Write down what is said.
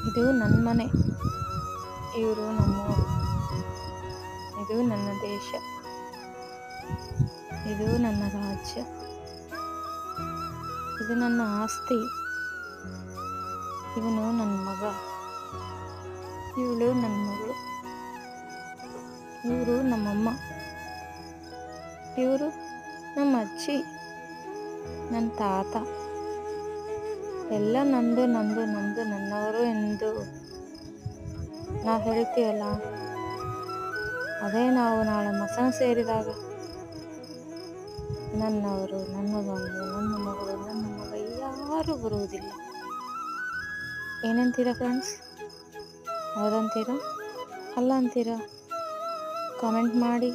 ಇದು ನನ್ನ ಮನೆ, ಇವರು ನಮ್ಮವರು, ಇದು ನನ್ನ ದೇಶ, ಇದು ನನ್ನ ರಾಜ್ಯ, ಇದು ನನ್ನ ಆಸ್ತಿ, ಇವನು ನನ್ನ ಮಗ, ಇವಳು ನನ್ನ ಮಗಳು, ಇವರು ನಮ್ಮಮ್ಮ, ಇವರು ನಮ್ಮ ಅಜ್ಜಿ, ನನ್ನ ತಾತ. ಎಲ್ಲ ನಂದು ನಂದು ನಂದು ನನ್ನವರು ಎಂದು ನಾವು ಹೇಳ್ತೀವಲ್ಲ, ಅದೇ ನಾವು ನಾಳೆ ಮಸಣ ಸೇರಿದಾಗ ನನ್ನವರು, ನನ್ನ ಗಂಡು, ನನ್ನ ಮಗಳು, ನನ್ನ ಮಗ ಯಾರೂ ಬರುವುದಿಲ್ಲ. ಏನಂತೀರಾ ಫ್ರೆಂಡ್ಸ್? ಹೌದಂತೀರಾ? ಅಲ್ಲ ಅಂತೀರಾ? ಕಾಮೆಂಟ್ ಮಾಡಿ.